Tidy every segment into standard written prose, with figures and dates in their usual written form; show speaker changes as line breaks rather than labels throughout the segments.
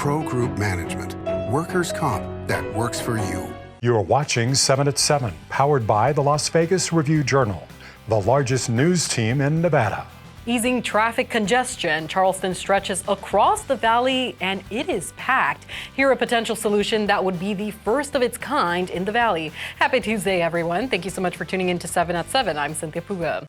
Pro Group Management. Workers' comp that works for you.
You're watching 7 at 7, powered by the Las Vegas Review-Journal, the largest news team in Nevada.
Easing traffic congestion, Charleston stretches across the valley and it is packed. Here, a potential solution that would be the first of its kind in the valley. Happy Tuesday, everyone. Thank you so much for tuning in to 7 at 7. I'm Cynthia Puga.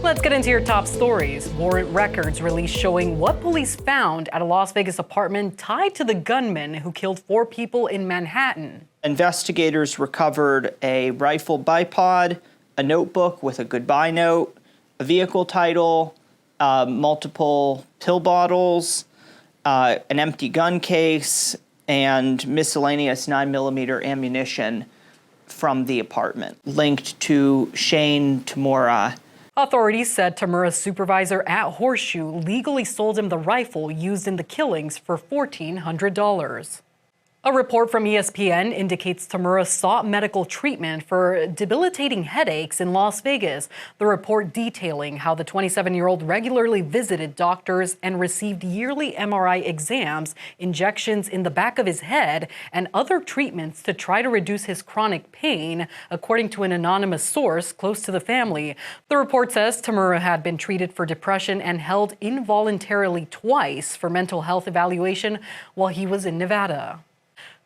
Let's get into your top stories. Warrant records released showing what police found at a Las Vegas apartment tied to the gunman who killed 4 people in Manhattan.
Investigators recovered a rifle bipod, a notebook with a goodbye note, a vehicle title, multiple pill bottles, an empty gun case, and miscellaneous 9mm ammunition from the apartment, linked to Shane Tamura.
Authorities said Tamura's supervisor at Horseshoe legally sold him the rifle used in the killings for $1,400. A report from ESPN indicates Tamura sought medical treatment for debilitating headaches in Las Vegas. The report detailing how the 27-year-old regularly visited doctors and received yearly MRI exams, injections in the back of his head, and other treatments to try to reduce his chronic pain, according to an anonymous source close to the family. The report says Tamura had been treated for depression and held involuntarily twice for mental health evaluation while he was in Nevada.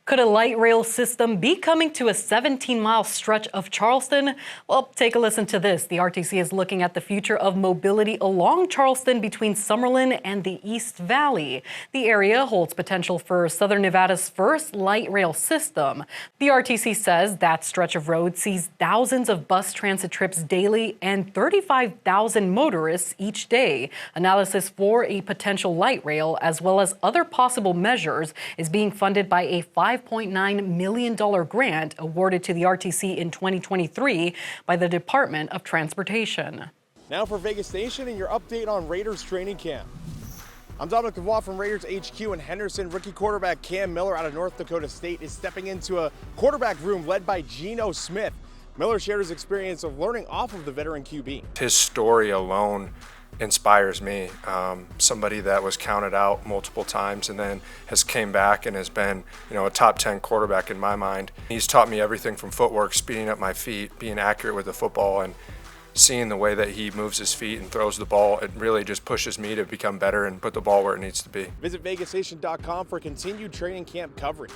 Could a light rail system be coming to a 17-mile stretch of Charleston? Well, take a listen to this. The RTC is looking at the future of mobility along Charleston between Summerlin and the East Valley. The area holds potential for Southern Nevada's first light rail system. The RTC says that stretch of road sees thousands of bus transit trips daily and 35,000 motorists each day. Analysis for a potential light rail, as well as other possible measures, is being funded by a $5.9 million grant awarded to the RTC in 2023 by the Department of Transportation.
Now for Vegas Nation and your update on Raiders training camp. I'm Dominic DeVois from Raiders HQ in Henderson. Rookie quarterback Cam Miller out of North Dakota State is stepping into a quarterback room led by Geno Smith. Miller shared his experience of learning off of the veteran QB.
His story alone inspires me. Somebody that was counted out multiple times and then has came back and has been, a top 10 quarterback in my mind. He's taught me everything from footwork, speeding up my feet, being accurate with the football, and seeing the way that he moves his feet and throws the ball. It really just pushes me to become better and put the ball where it needs to be.
Visit VegasNation.com for continued training camp coverage.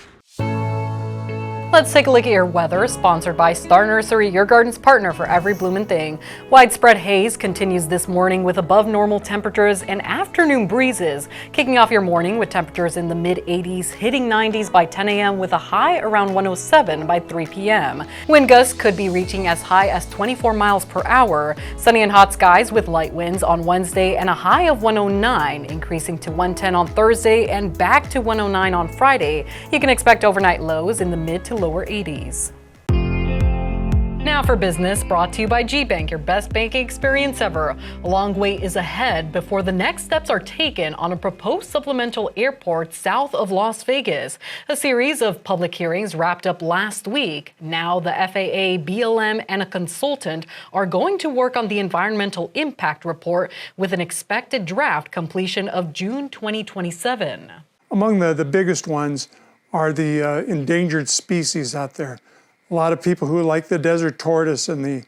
Let's take a look at your weather, sponsored by Star Nursery, your garden's partner for every bloomin' thing. Widespread haze continues this morning with above normal temperatures and afternoon breezes. Kicking off your morning with temperatures in the mid-80s, hitting 90s by 10 a.m. with a high around 107 by 3 p.m. Wind gusts could be reaching as high as 24 miles per hour. Sunny and hot skies with light winds on Wednesday and a high of 109, increasing to 110 on Thursday and back to 109 on Friday. You can expect overnight lows in the mid to lower 80s. Now for business, brought to you by G-Bank, your best banking experience ever. A long wait is ahead before the next steps are taken on a proposed supplemental airport south of Las Vegas. A series of public hearings wrapped up last week. Now the FAA, BLM, and a consultant are going to work on the environmental impact report with an expected draft completion of June 2027.
Among the biggest ones are the endangered species out there. A lot of people who like the desert tortoise and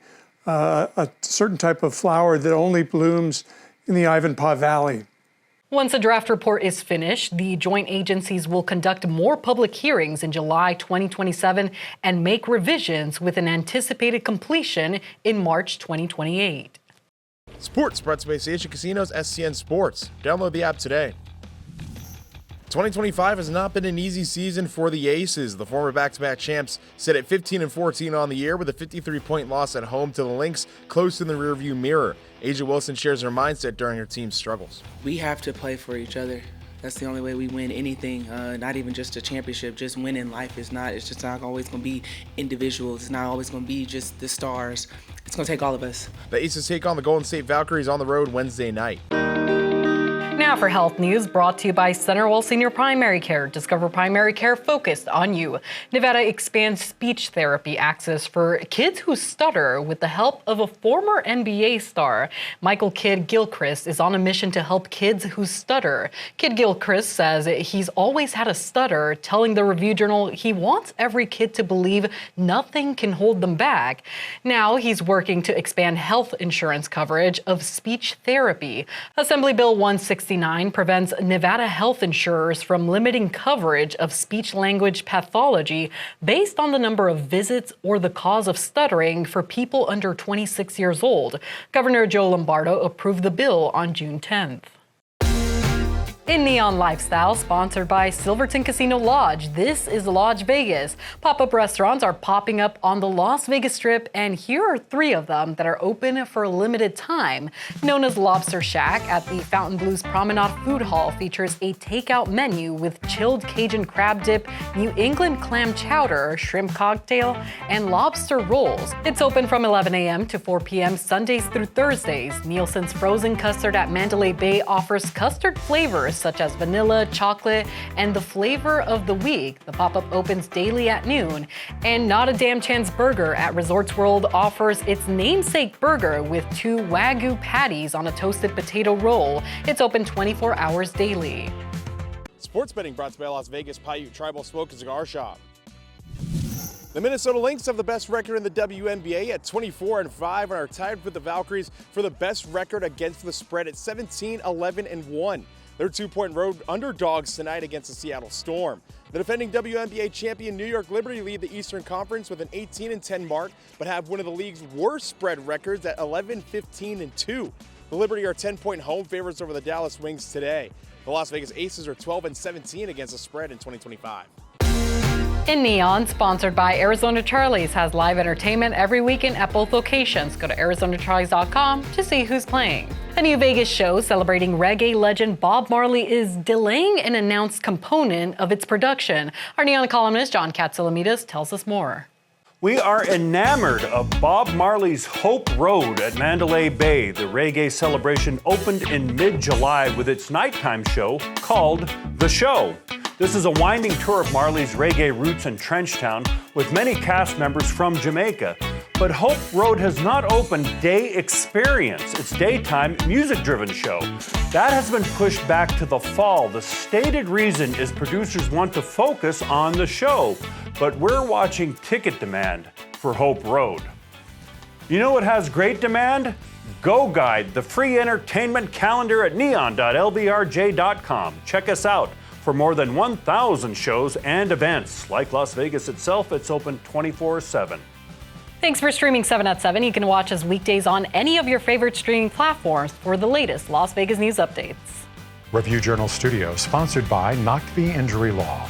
a certain type of flower that only blooms in the Ivanpah Valley.
Once a draft report is finished, the joint agencies will conduct more public hearings in July 2027 and make revisions with an anticipated completion in March 2028.
Sports brought to you by Station Casinos, SCN Sports. Download the app today. 2025 has not been an easy season for the Aces. The former back-to-back champs sit at 15-14 on the year with a 53-point loss at home to the Lynx, close in the rearview mirror. Asia Wilson shares her mindset during her team's struggles.
We have to play for each other. That's the only way we win anything, not even just a championship. Just winning life it's just not always going to be individuals. It's not always going to be just the stars. It's going to take all of us.
The Aces take on the Golden State Valkyries on the road Wednesday night.
Now for health news brought to you by Centerwell Senior Primary Care. Discover primary care focused on you. Nevada expands speech therapy access for kids who stutter with the help of a former NBA star. Michael Kidd Gilchrist is on a mission to help kids who stutter. Kidd Gilchrist says he's always had a stutter, telling the Review-Journal he wants every kid to believe nothing can hold them back. Now he's working to expand health insurance coverage of speech therapy. Assembly Bill 169 prevents Nevada health insurers from limiting coverage of speech-language pathology based on the number of visits or the cause of stuttering for people under 26 years old. Governor Joe Lombardo approved the bill on June 10th. In Neon Lifestyle, sponsored by Silverton Casino Lodge, this is Lodge Vegas. Pop-up restaurants are popping up on the Las Vegas Strip, and here are 3 of them that are open for a limited time. Known as Lobster Shack at the Fontainebleau's Promenade Food Hall features a takeout menu with chilled Cajun crab dip, New England clam chowder, shrimp cocktail, and lobster rolls. It's open from 11 a.m. to 4 p.m. Sundays through Thursdays. Nielsen's frozen custard at Mandalay Bay offers custard flavors such as vanilla, chocolate, and the flavor of the week. The pop-up opens daily at noon. And Not a Damn Chance Burger at Resorts World offers its namesake burger with 2 Wagyu patties on a toasted potato roll. It's open 24 hours daily.
Sports betting brought to you by Las Vegas Paiute Tribal Smoke and Cigar Shop. The Minnesota Lynx have the best record in the WNBA at 24-5 and are tied with the Valkyries for the best record against the spread at 17-11-1. They're 2-point road underdogs tonight against the Seattle Storm. The defending WNBA champion New York Liberty lead the Eastern Conference with an 18-10 mark, but have one of the league's worst spread records at 11-15-2. The Liberty are 10-point home favorites over the Dallas Wings today. The Las Vegas Aces are 12-17 against the spread in 2025.
In Neon, sponsored by Arizona Charlie's, has live entertainment every weekend at both locations. Go to ArizonaCharlies.com to see who's playing. A new Vegas show celebrating reggae legend Bob Marley is delaying an announced component of its production. Our Neon columnist John Katsilometes tells us more.
We are enamored of Bob Marley's Hope Road at Mandalay Bay. The reggae celebration opened in mid-July with its nighttime show called The Show. This is a winding tour of Marley's reggae roots in Trenchtown with many cast members from Jamaica. But Hope Road has not opened Day Experience, its daytime music-driven show. That has been pushed back to the fall. The stated reason is producers want to focus on the show, but we're watching ticket demand for Hope Road. You know what has great demand? Go Guide, the free entertainment calendar at neon.lbrj.com. Check us out. For more than 1,000 shows and events. Like Las Vegas itself, it's open 24/7.
Thanks for streaming 7 at 7. You can watch us weekdays on any of your favorite streaming platforms for the latest Las Vegas news updates.
Review Journal Studios, sponsored by Knockby Injury Law.